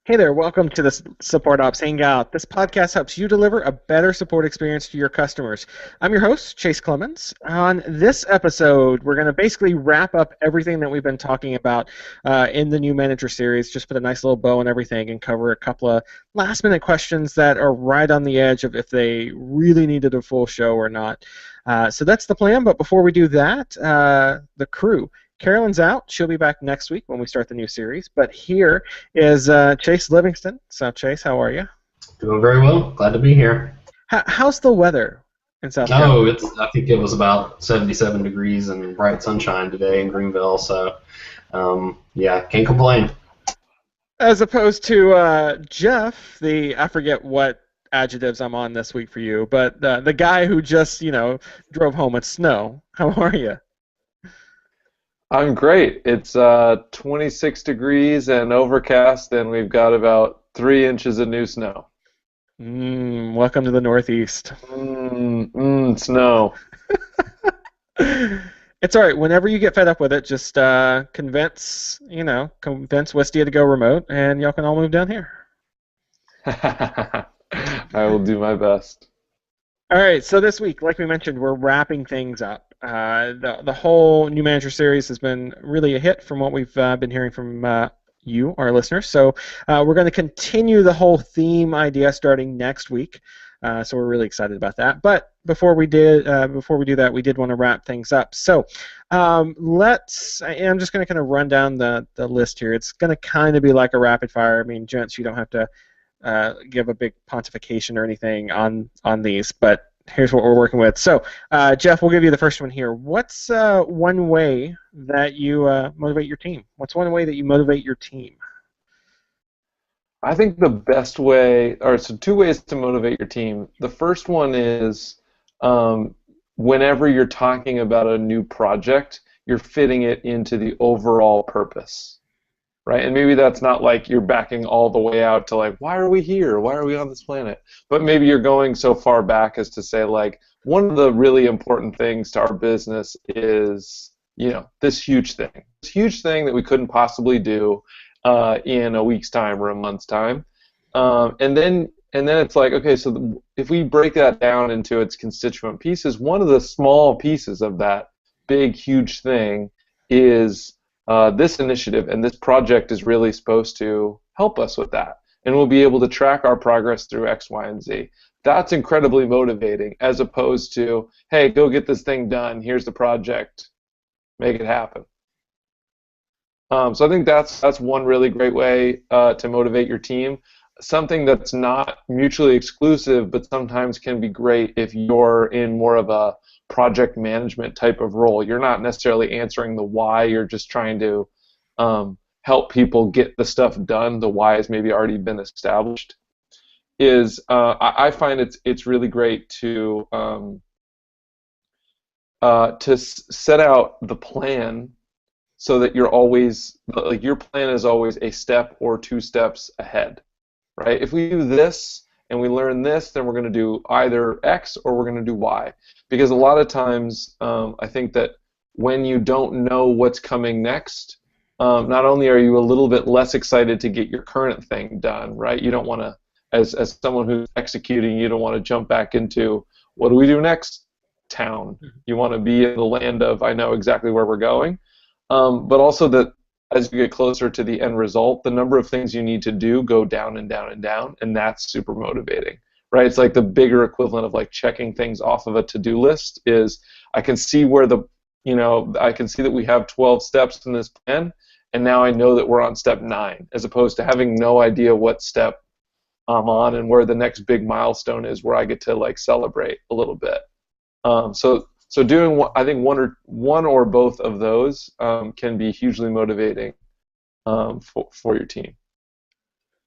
Hey there, welcome to the Support Ops Hangout. This podcast helps you deliver a better support experience to your customers. I'm your host, Chase Clemens. On this episode, we're going to basically wrap up everything that we've been talking about in the new manager series, just put a nice little bow on everything and cover a couple of last minute questions that are right on the edge of if they really needed a full show or not. So that's the plan, but before we do that, the crew. Carolyn's out. She'll be back next week when we start the new series. But here is Chase Livingston. So, Chase, how are you? Doing very well. Glad to be here. How's the weather in South Carolina? Oh, I think it was about 77 degrees and bright sunshine today in Greenville. So, yeah, can't complain. As opposed to Jeff, I forget what adjectives I'm on this week for you, but the guy who just drove home in snow. How are you? I'm great. It's 26 degrees and overcast, and we've got about 3 inches of new snow. Welcome to the Northeast. Snow. It's all right. Whenever you get fed up with it, just convince Wistia to go remote, and y'all can all move down here. I will do my best. All right. So this week, like we mentioned, we're wrapping things up. The whole new manager series has been really a hit from what we've been hearing from you, our listeners. So we're going to continue the whole theme idea starting next week. So we're really excited about that. But before we do that, we did want to wrap things up. So I'm just going to kind of run down the list here. It's going to kind of be like a rapid fire. I mean, gents, you don't have to give a big pontification or anything on these, but here's what we're working with. So, Jeff, we'll give you the first one here. What's one way that you motivate your team? What's one way that you motivate your team? I think the best way, so 2 ways to motivate your team. The first one is whenever you're talking about a new project, you're fitting it into the overall purpose, right? And maybe that's not like you're backing all the way out to like, why are we here? Why are we on this planet? But maybe you're going so far back as to say like, one of the really important things to our business is, this huge thing that we couldn't possibly do in a week's time or a month's time, and then it's like, okay, so if we break that down into its constituent pieces, one of the small pieces of that big, huge thing is this initiative, and this project is really supposed to help us with that, and we'll be able to track our progress through X, Y, and Z. That's incredibly motivating, as opposed to, hey, go get this thing done, here's the project, make it happen. So I think that's one really great way to motivate your team. Something that's not mutually exclusive, but sometimes can be great if you're in more of a project management type of role. You're not necessarily answering the why, you're just trying to help people get the stuff done. The why has maybe already been established. I find it's really great to set out the plan so that you're always, like, your plan is always a step or 2 steps ahead, right? If we do this and we learn this, then we're going to do either X or we're going to do Y. Because a lot of times, I think that when you don't know what's coming next, not only are you a little bit less excited to get your current thing done, right? You don't want to, as someone who's executing, you don't want to jump back into, what do we do next town? You want to be in the land of, I know exactly where we're going. But also that as you get closer to the end result, the number of things you need to do go down and down and down, and that's super motivating, right? It's like the bigger equivalent of like checking things off of a to-do list is, I can see where I can see that we have 12 steps in this plan, and now I know that we're on step 9, as opposed to having no idea what step I'm on and where the next big milestone is where I get to like celebrate a little bit. So doing, I think one or both of those can be hugely motivating for your team.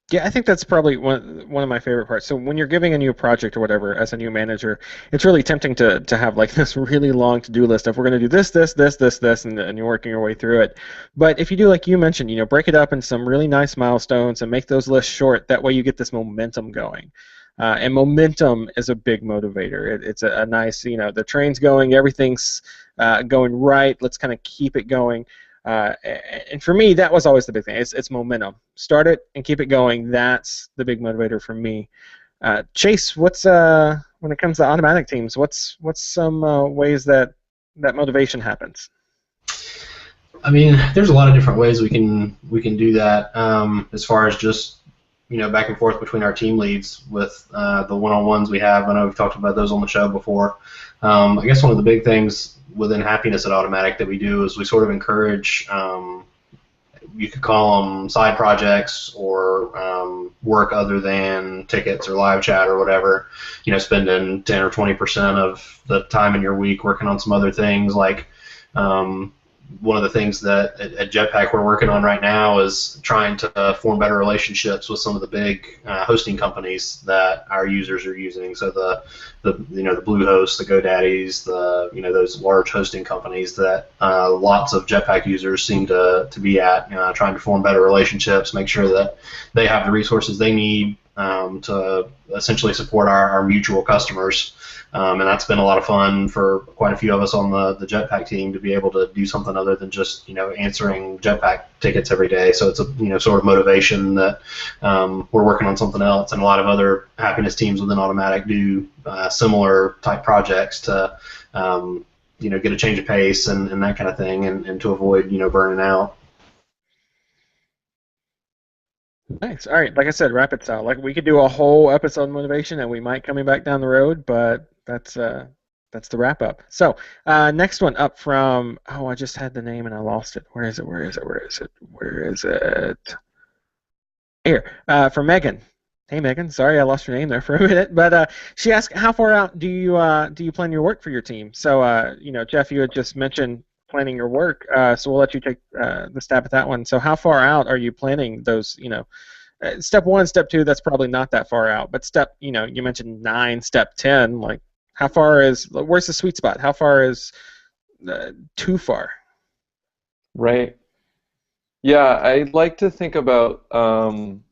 Yeah, I think that's probably one of my favorite parts. So when you're giving a new project or whatever as a new manager, it's really tempting to have like this really long to-do list of, we're going to do this, and you're working your way through it. But if you do, like you mentioned, break it up in some really nice milestones and make those lists short, that way you get this momentum going. And momentum is a big motivator. It's a nice, the train's going, everything's going right, let's kind of keep it going. And for me, that was always the big thing. It's momentum. Start it and keep it going. That's the big motivator for me. Chase, what's when it comes to automatic teams, what's some ways that motivation happens? I mean, there's a lot of different ways we can do that. As far as just back and forth between our team leads with the one-on-ones we have. I know we've talked about those on the show before. I guess one of the big things within Happiness at Automatic that we do is we sort of encourage, you could call them side projects or work other than tickets or live chat or whatever. Spending 10 or 20% of the time in your week working on some other things like. One of the things that at Jetpack we're working on right now is trying to form better relationships with some of the big hosting companies that our users are using. So the Bluehost, the GoDaddies, those large hosting companies that lots of Jetpack users seem to be at. Trying to form better relationships, make sure that they have the resources they need to essentially support our mutual customers. And that's been a lot of fun for quite a few of us on the Jetpack team to be able to do something other than just answering Jetpack tickets every day. So it's a sort of motivation that we're working on something else, and a lot of other Happiness teams within Automatic do similar type projects to get a change of pace and that kind of thing, and to avoid burning out. Nice. All right. Like I said, rapid style. Like we could do a whole episode on motivation, and we might coming back down the road, but that's the wrap up. So next one up from I just had the name and I lost it. Where is it? Here. From Megan. Hey Megan. Sorry I lost your name there for a minute, but she asked, how far out do you plan your work for your team? So Jeff, you had just mentioned planning your work, so we'll let you take the stab at that one. So how far out are you planning those? Step 1, step 2, that's probably not that far out. But step, you mentioned 9, step 10. Like, where's the sweet spot? How far is too far? Right. Yeah, I like to think about, and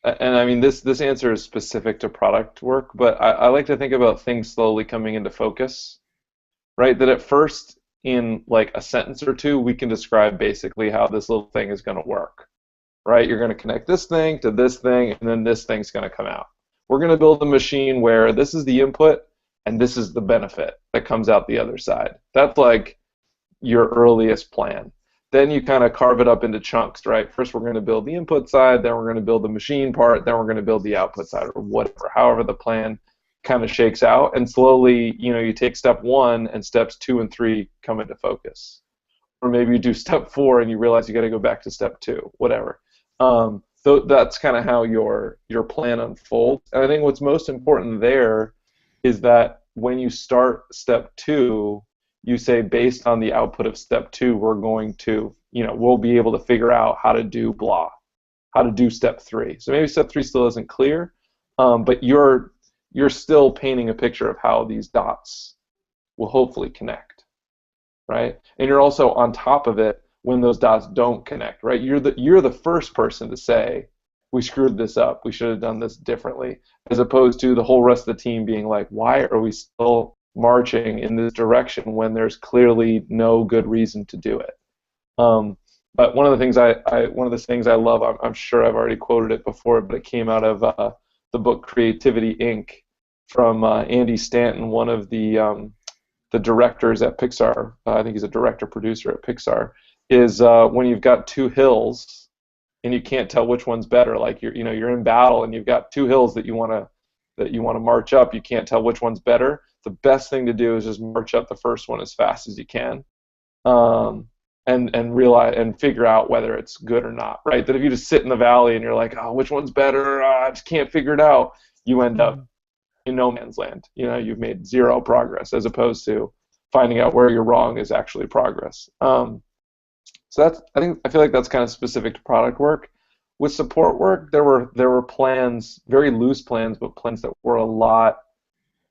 I mean this answer is specific to product work, but I like to think about things slowly coming into focus, right? That at first, in like a sentence or two, we can describe basically how this little thing is going to work, right? You're going to connect this thing to this thing, and then this thing's going to come out. We're going to build a machine where this is the input, and this is the benefit that comes out the other side. That's like your earliest plan. Then you kind of carve it up into chunks, right? First we're going to build the input side, then we're going to build the machine part, then we're going to build the output side, or whatever, however the plan kind of shakes out, and slowly, you take step 1 and steps 2 and 3 come into focus. Or maybe you do step 4 and you realize you got to go back to step 2, whatever. So that's kind of how your plan unfolds. And I think what's most important there is that when you start step 2, you say, based on the output of step 2, we're going to, we'll be able to figure out how to do blah, how to do step 3. So maybe step 3 still isn't clear, but you're still painting a picture of how these dots will hopefully connect, right? And you're also on top of it when those dots don't connect, right? You're the first person to say, we screwed this up, we should have done this differently, as opposed to the whole rest of the team being like, why are we still marching in this direction when there's clearly no good reason to do it? But one of the things I love, I'm sure I've already quoted it before, but it came out of the book Creativity Inc. from Andy Stanton, one of the directors at Pixar. I think he's a director-producer at Pixar. Is when you've got 2 hills and you can't tell which one's better. Like you're in battle and you've got 2 hills that you want to march up. You can't tell which one's better. The best thing to do is just march up the first one as fast as you can, and realize and figure out whether it's good or not. Right? That if you just sit in the valley and you're like, oh, which one's better? I just can't figure it out. You end up in no man's land. You've made 0 progress, as opposed to finding out where you're wrong is actually progress. So I feel like that's kind of specific to product work. With support work, there were plans, very loose plans, but plans that were a lot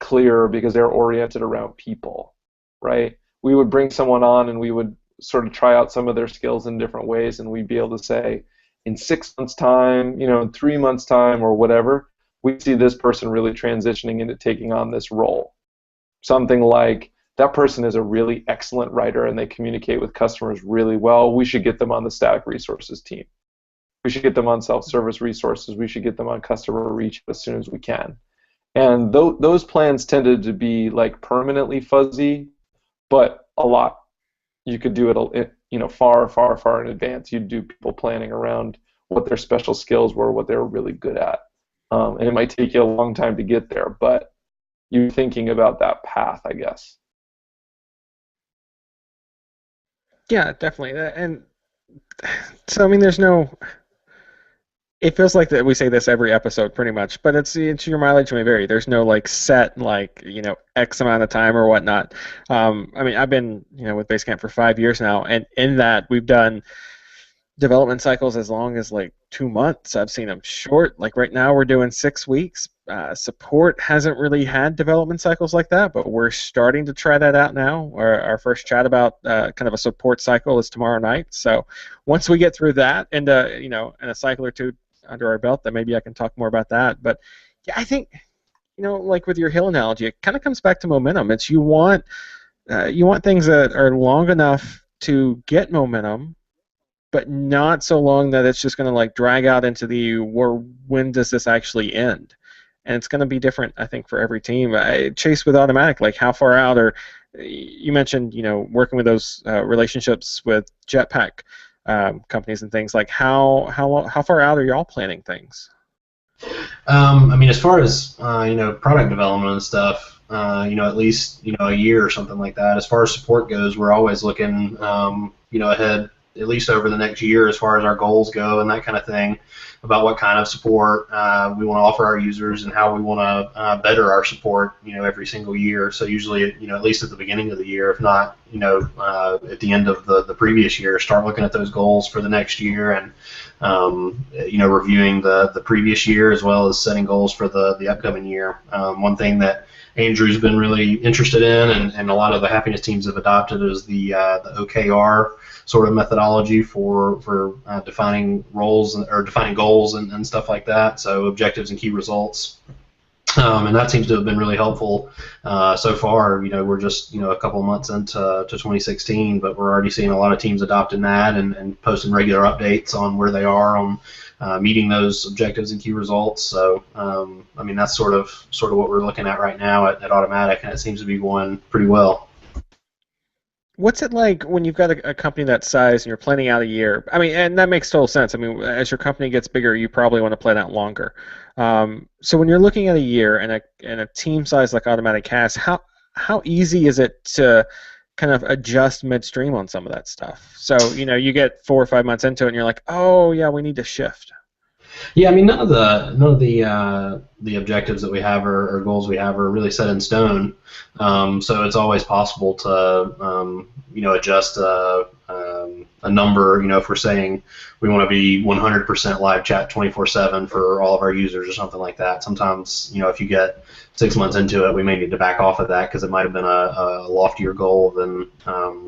clearer because they're oriented around people, right? We would bring someone on and we would sort of try out some of their skills in different ways, and we'd be able to say, in 6 months' time, in 3 months' time, or whatever, we see this person really transitioning into taking on this role. Something like that person is a really excellent writer and they communicate with customers really well. We should get them on the static resources team. We should get them on self-service resources. We should get them on customer reach as soon as we can. And those plans tended to be like permanently fuzzy, but a lot. You could do it, far, far, far in advance. You'd do people planning around what their special skills were, what they were really good at. And it might take you a long time to get there, but you're thinking about that path, I guess. Yeah, definitely. And so, I mean, there's no. It feels like that we say this every episode, pretty much, but it's your mileage may vary. There's no like set X amount of time or whatnot. I mean, I've been with Basecamp for 5 years now, and in that we've done development cycles as long as like 2 months. I've seen them short. Like right now, we're doing 6 weeks. Support hasn't really had development cycles like that, but we're starting to try that out now. Our first chat about kind of a support cycle is tomorrow night. So once we get through that and in a cycle or two under our belt, then maybe I can talk more about that. But yeah, I think like with your hill analogy, it kind of comes back to momentum. It's you want things that are long enough to get momentum, but not so long that it's just going to like drag out into when does this actually end? And it's going to be different, I think, for every team. Chase, with Automatic, like how far out, or you mentioned, working with those relationships with Jetpack companies and things. Like how far out are y'all planning things? I mean, as far as product development and stuff, at least a year or something like that. As far as support goes, we're always looking ahead, at least over the next year, as far as our goals go and that kind of thing, about what kind of support we want to offer our users and how we want to better our support, every single year. So usually, at least at the beginning of the year, if not, at the end of the previous year, start looking at those goals for the next year and, reviewing the previous year as well as setting goals for the upcoming year. One thing that Andrew's been really interested in, and a lot of the happiness teams have adopted, is the OKR sort of methodology for defining roles or defining goals and stuff like that. So objectives and key results. And that seems to have been really helpful so far. We're just a couple of months into 2016, but we're already seeing a lot of teams adopting that and posting regular updates on where they are on meeting those objectives and key results. So I mean, that's sort of what we're looking at right now at Automatic, and it seems to be going pretty well. What's it like when you've got a company that size and you're planning out a year? I mean, and that makes total sense. I mean, as your company gets bigger, you probably want to plan out longer. So when you're looking at a year and a team size like Automatic has, how easy is it to kind of adjust midstream on some of that stuff? So you get 4 or 5 months into it and you're like, oh yeah, we need to shift. Yeah, I mean, none of the objectives that we have or goals we have are really set in stone. So it's always possible to adjust a number. If we're saying we want to be 100% live chat 24/7 for all of our users or something like that. Sometimes if you get 6 months into it, we may need to back off of that because it might have been a loftier goal than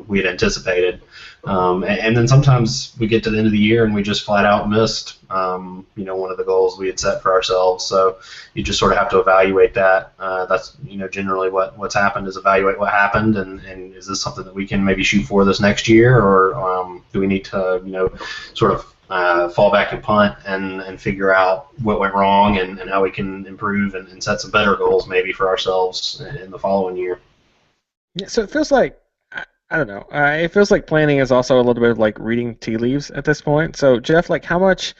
we had anticipated. And then sometimes we get to the end of the year and we just flat out missed one of the goals we had set for ourselves. So you just sort of have to evaluate that. That's generally what's happened, is evaluate what happened, and is this something that we can maybe shoot for this next year, or do we need to sort of fall back and punt and figure out what went wrong and how we can improve and set some better goals maybe for ourselves in the following year. Yeah, so it feels like, I don't know, it feels like planning is also a little bit of like reading tea leaves at this point. So Jeff, how much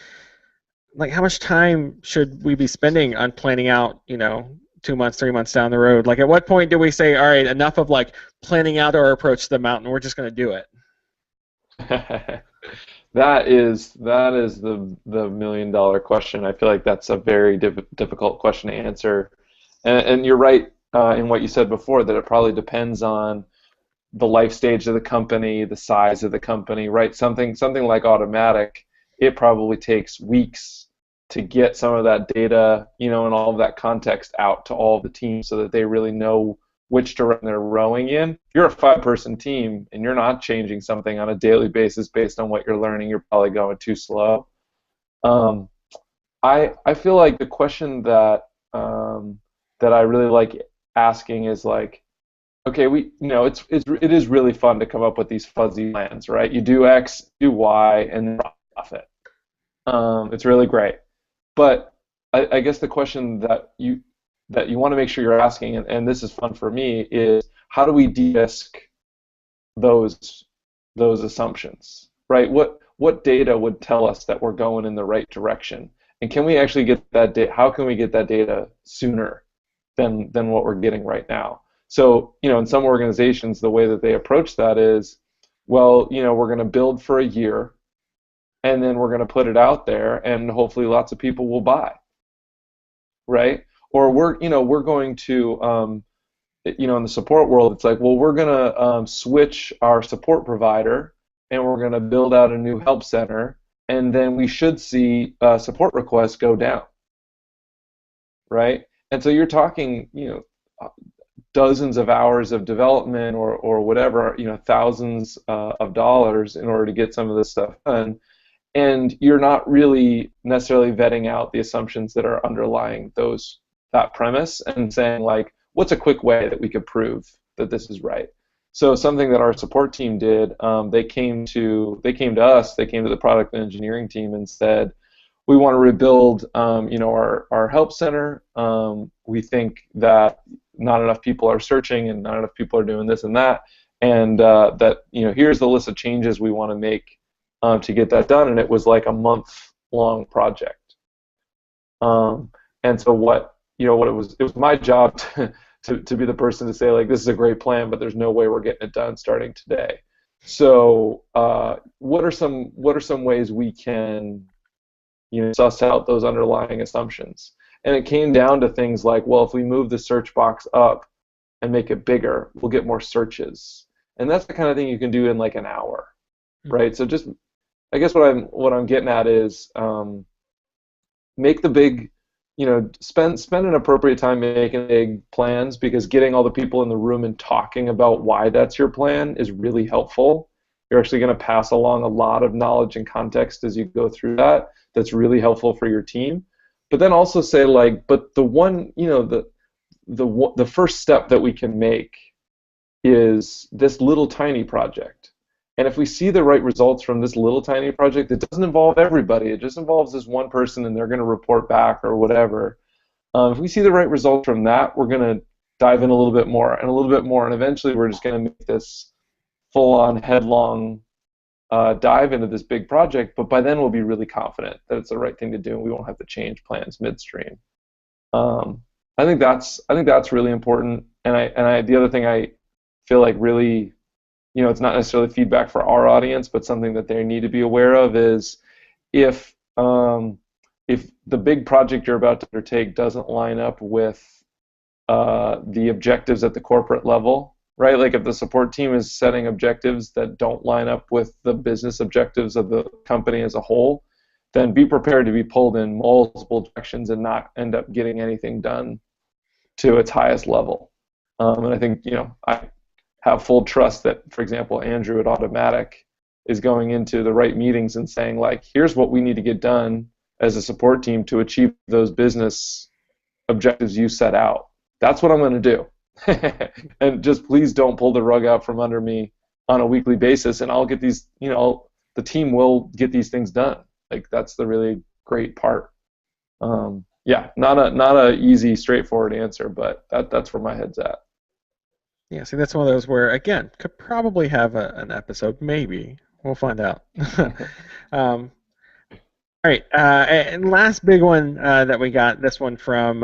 time should we be spending on planning out 2 months, 3 months down the road? Like, at what point do we say, all right, enough of like planning out our approach to the mountain, we're just going to do it? That is the $1 million question. I feel like that's a very difficult question to answer, and you're right in what you said before, that it probably depends on the life stage of the company, the size of the company, right? Something like Automatic, it probably takes weeks to get some of that data, and all of that context out to all of the teams so that they really know which direction they're rowing in. If you're a 5-person team and you're not changing something on a daily basis based on what you're learning, you're probably going too slow. I feel like the question that I really like asking is like, okay, it is really fun to come up with these fuzzy plans, right? You do X, do Y, and then profit. It's really great. But I guess the question that you want to make sure you're asking, and this is fun for me, is how do we de-risk those assumptions, right? What data would tell us that we're going in the right direction, and can we actually get that data? How can we get that data sooner than what we're getting right now? So, in some organizations, the way that they approach that is, well, we're going to build for a year, and then we're going to put it out there, and hopefully lots of people will buy, right? Or we're going to, in the support world, it's like, well, we're going to switch our support provider, and we're going to build out a new help center, and then we should see support requests go down, right? And so you're talking, dozens of hours of development or whatever, thousands of dollars in order to get some of this stuff done, and you're not really necessarily vetting out the assumptions that are underlying that premise and saying, like, what's a quick way that we could prove that this is right? So something that our support team did, they came to us, they came to the product and engineering team and said, we want to rebuild, our help center. We think that not enough people are searching and not enough people are doing this and that, and that here's the list of changes we want to make to get that done. And it was like a month-long project. And so what it was my job to be the person to say, like, this is a great plan, but there's no way we're getting it done starting today. So what are some ways we can suss out those underlying assumptions? And it came down to things like, well, if we move the search box up and make it bigger, we'll get more searches. And that's the kind of thing you can do in like an hour, right? So just, I guess what I'm getting at is make the big, spend an appropriate time making big plans, because getting all the people in the room and talking about why that's your plan is really helpful. You're actually going to pass along a lot of knowledge and context as you go through that. That's really helpful for your team. But then also say, like, but the one, the first step that we can make is this little tiny project. And if we see the right results from this little tiny project, it doesn't involve everybody. It just involves this one person, and they're going to report back or whatever. If we see the right results from that, we're going to dive in a little bit more and a little bit more, and eventually we're just going to make this full-on, headlong dive into this big project. But by then we'll be really confident that it's the right thing to do, and we won't have to change plans midstream. I think that's really important. And the other thing I feel like really, it's not necessarily feedback for our audience, but something that they need to be aware of is if the big project you're about to undertake doesn't line up with the objectives at the corporate level, right? Like if the support team is setting objectives that don't line up with the business objectives of the company as a whole, then be prepared to be pulled in multiple directions and not end up getting anything done to its highest level. And I think, I have full trust that, for example, Andrew at Automatic is going into the right meetings and saying, like, here's what we need to get done as a support team to achieve those business objectives you set out. That's what I'm going to do. And just please don't pull the rug out from under me on a weekly basis, and I'll get these, the team will get these things done. Like, that's the really great part. Yeah, not a easy, straightforward answer, but that's where my head's at. Yeah, see, that's one of those where, again, could probably have an episode, maybe. We'll find out. All right, and last big one that we got, this one from,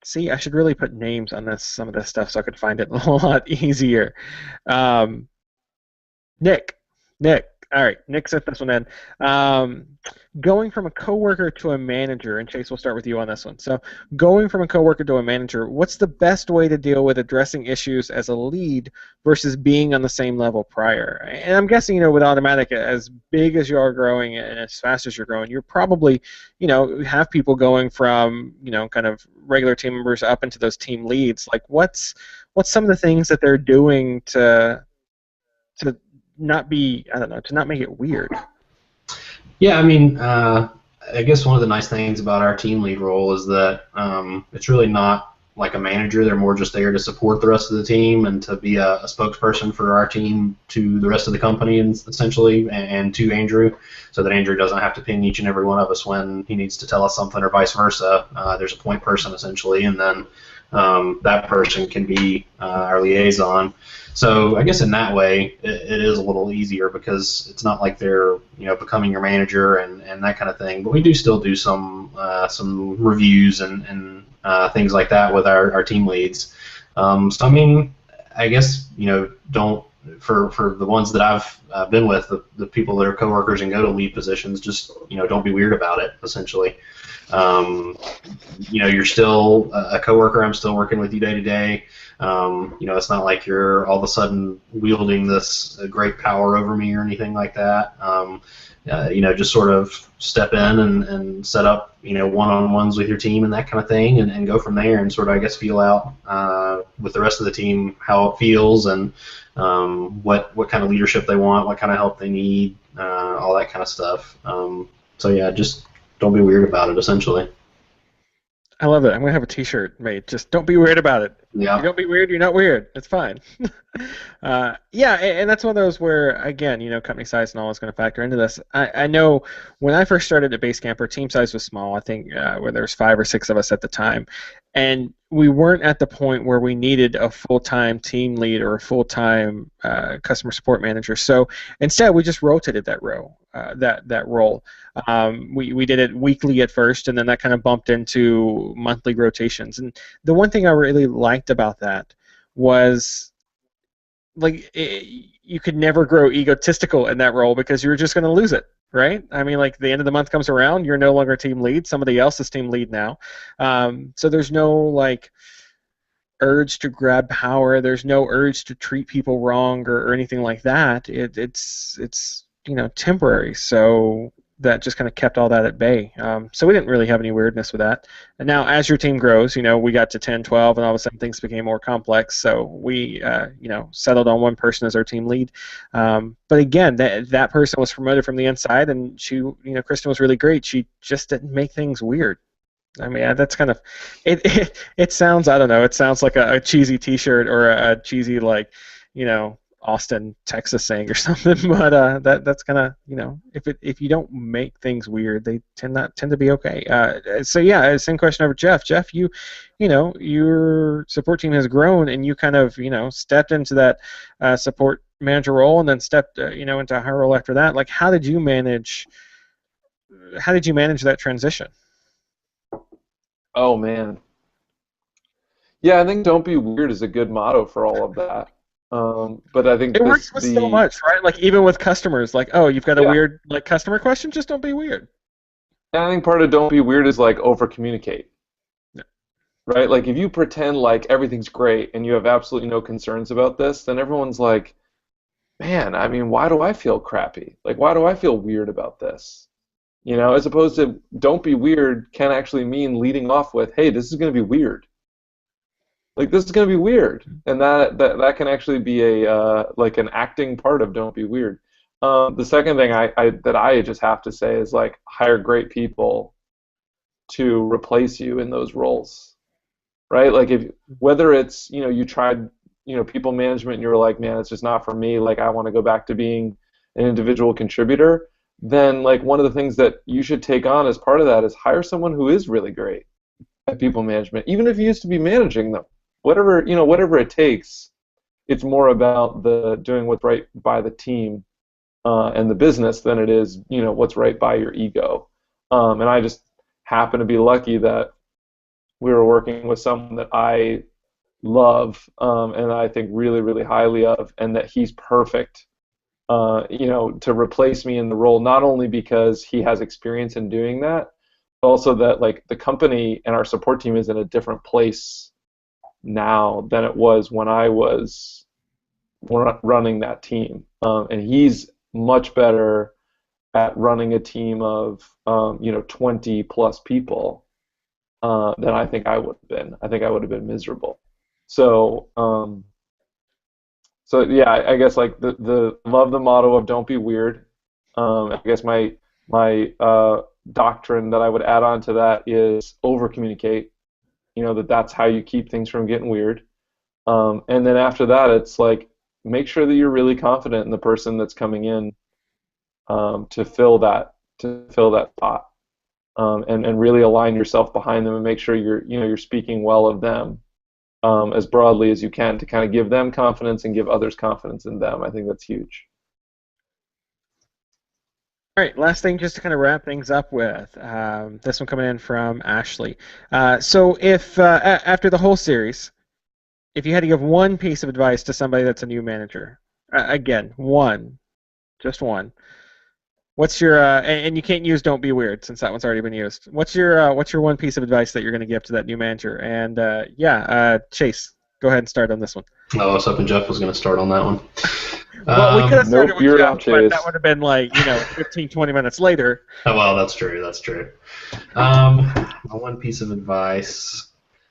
see, I should really put names on some of this stuff so I could find it a lot easier. Nick, all right, Nick sent this one in. Going from a coworker to a manager, and Chase, we'll start with you on this one. So, going from a coworker to a manager, what's the best way to deal with addressing issues as a lead versus being on the same level prior? And I'm guessing, with Automatic, as big as you are growing and as fast as you're growing, you're probably, have people going from, kind of regular team members up into those team leads. Like, what's some of the things that they're doing to not be, I don't know, to not make it weird? Yeah, I mean, I guess one of the nice things about our team lead role is that it's really not like a manager. They're more just there to support the rest of the team and to be a spokesperson for our team to the rest of the company, and essentially, and to Andrew, so that Andrew doesn't have to ping each and every one of us when he needs to tell us something, or vice versa. There's a point person essentially, and then that person can be our liaison. So I guess in that way, it is a little easier because it's not like they're becoming your manager and that kind of thing. But we do still do some reviews and things like that with our team leads. So I mean, I guess don't for the ones that I've been with, the people that are coworkers and go to lead positions, just don't be weird about it. Essentially, you're still a coworker. I'm still working with you day to day. It's not like you're all of a sudden wielding this great power over me or anything like that. Just sort of step in and set up, one-on-ones with your team and that kind of thing, and go from there and sort of, I guess, feel out with the rest of the team how it feels and what kind of leadership they want, what kind of help they need, all that kind of stuff. So yeah, just don't be weird about it, essentially. I love it. I'm going to have a t-shirt made. Just don't be weird about it. Yeah. You don't be weird, you're not weird. It's fine. Yeah, and that's one of those where, again, company size and all is going to factor into this. I know when I first started at Basecamp, our team size was small. I think where there was 5 or 6 of us at the time. And we weren't at the point where we needed a full-time team lead or a full-time customer support manager. So instead, we just rotated that role. We did it weekly at first, and then that kind of bumped into monthly rotations. And the one thing I really liked about that was, you could never grow egotistical in that role because you were just going to lose it, right? I mean, the end of the month comes around, you're no longer team lead. Somebody else is team lead now. So there's no urge to grab power. There's no urge to treat people wrong or anything like that. It's temporary. So that just kind of kept all that at bay. So we didn't really have any weirdness with that. And now as your team grows, we got to 10, 12, and all of a sudden things became more complex. So we, settled on one person as our team lead. But again, that person was promoted from the inside, and she, Kristen was really great. She just didn't make things weird. I mean, that's kind of it sounds, I don't know, it sounds like a cheesy T-shirt or a cheesy Austin, Texas saying or something, but that's kind of if you don't make things weird, they tend to be okay. So yeah, same question over Jeff. Jeff, your support team has grown, and you kind of stepped into that support manager role, and then stepped into a higher role after that. How did you manage that transition? Oh man, yeah, I think "Don't be weird" is a good motto for all of that. But I think it works with so much, right? Even with customers, oh, you've got a weird customer question, just don't be weird. And I think part of "Don't be weird" is over communicate. Yeah. Right? If you pretend like everything's great and you have absolutely no concerns about this, then everyone's like, man, I mean, why do I feel crappy? Why do I feel weird about this? As opposed to "Don't be weird" can actually mean leading off with, hey, this is going to be weird. This is going to be weird, and that can actually be an acting part of "Don't be weird." The second thing I just have to say is hire great people to replace you in those roles, right? Whether it's you tried people management and you were like, man, it's just not for me. I want to go back to being an individual contributor. Then one of the things that you should take on as part of that is hire someone who is really great at people management, even if you used to be managing them. Whatever it takes, it's more about the doing what's right by the team and the business than it is what's right by your ego. And I just happen to be lucky that we were working with someone that I love and I think really, really highly of, and that he's perfect to replace me in the role, not only because he has experience in doing that, but also that the company and our support team is in a different place now than it was when I was running that team. And he's much better at running a team of 20 plus people than I think I would have been. I think I would have been miserable. So yeah, I guess the love the motto of "Don't be weird." I guess my doctrine that I would add on to that is over communicate. that's how you keep things from getting weird. And then after that, it's like make sure that you're really confident in the person that's coming in to fill that spot, and really align yourself behind them and make sure you're speaking well of them as broadly as you can to kind of give them confidence and give others confidence in them. I think that's huge. All right, last thing just to kind of wrap things up with. This one coming in from Ashley. So if after the whole series, if you had to give one piece of advice to somebody that's a new manager, again, just one. What's your and you can't use "Don't be weird" since that one's already been used. What's your one piece of advice that you're going to give to that new manager? And Chase, go ahead and start on this one. Oh, I was hoping Jeff was going to start on that one. Well, we could have started Nope, with you're Jeff, up, but Chase. that would have been like 15, 20 minutes later. Oh, well, that's true. That's true. My one piece of advice,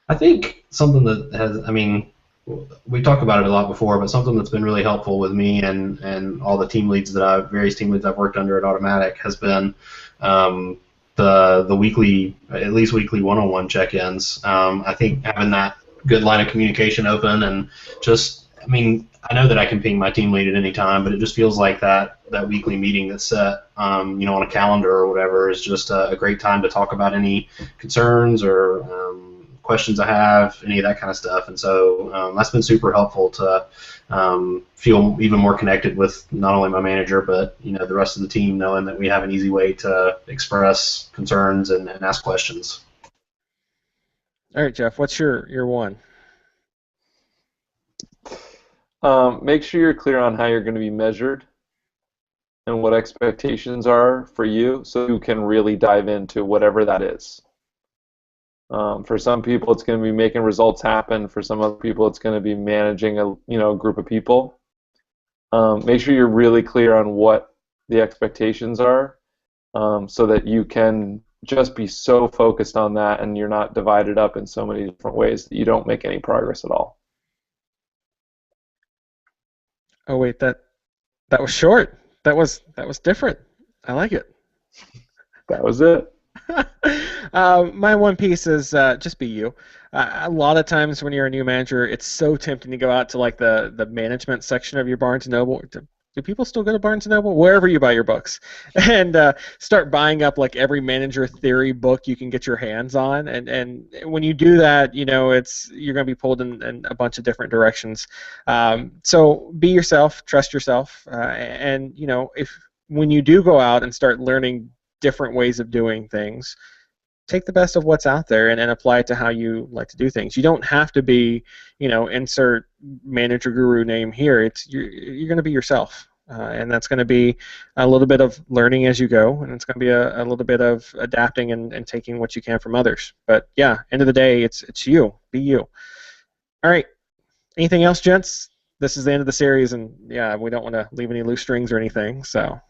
I think something that has, I mean, we talked about it a lot before, but something that's been really helpful with me and all the various team leads I've worked under at Automatic has been the weekly, at least weekly one-on-one check-ins. I think having that good line of communication open and just, I mean, I know that I can ping my team lead at any time, but it just feels like that weekly meeting that's set, on a calendar or whatever is just a great time to talk about any concerns or questions I have, any of that kind of stuff. And so that's been super helpful to feel even more connected with not only my manager, but the rest of the team, knowing that we have an easy way to express concerns and ask questions. All right, Jeff, what's your one? Make sure you're clear on how you're going to be measured and what expectations are for you, so you can really dive into whatever that is. For some people, it's going to be making results happen. For some other people, it's going to be managing a group of people. Make sure you're really clear on what the expectations are, so that you can just be so focused on that, and you're not divided up in so many different ways that you don't make any progress at all. Oh wait, that was short. That was different. I like it. That was it. My one piece is just be you. A lot of times when you're a new manager, it's so tempting to go out to like the management section of your Barnes & Noble. Do people still go to Barnes & Noble? Wherever you buy your books. And start buying up like every manager theory book you can get your hands on. And when you do that, you're going to be pulled in a bunch of different directions. So be yourself, trust yourself, and if when you do go out and start learning different ways of doing things, take the best of what's out there and apply it to how you like to do things. You don't have to be, insert manager guru name here. You're going to be yourself, and that's going to be a little bit of learning as you go, and it's going to be a little bit of adapting and taking what you can from others. But yeah, end of the day, it's you. Be you. All right. Anything else, gents? This is the end of the series, and yeah, we don't want to leave any loose strings or anything. So,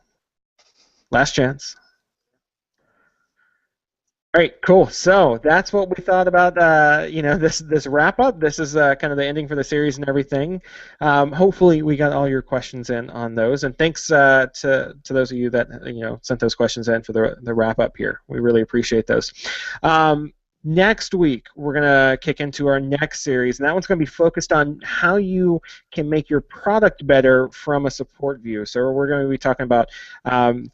last chance. All right, cool. So that's what we thought about, this wrap up. This is kind of the ending for the series and everything. Hopefully, we got all your questions in on those, and thanks to those of you that sent those questions in for the wrap up here. We really appreciate those. Next week, we're going to kick into our next series, and that one's going to be focused on how you can make your product better from a support view. So we're going to be talking about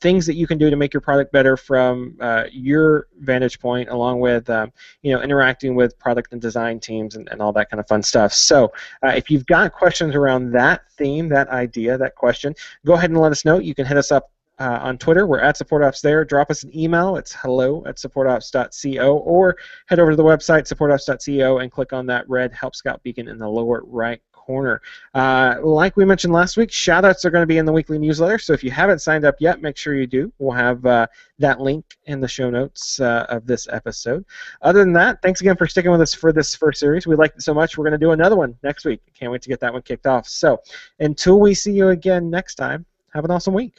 things that you can do to make your product better from your vantage point, along with interacting with product and design teams and all that kind of fun stuff. So if you've got questions around that theme, that idea, that question, go ahead and let us know. You can hit us up on Twitter. We're at SupportOps there. Drop us an email. It's hello@supportops.co, or head over to the website, supportops.co, and click on that red Help Scout beacon in the lower right corner. Like we mentioned last week, shoutouts are going to be in the weekly newsletter, so if you haven't signed up yet, make sure you do. We'll have that link in the show notes of this episode. Other than that, thanks again for sticking with us for this first series. We liked it so much, we're going to do another one next week. Can't wait to get that one kicked off. So until we see you again next time, have an awesome week.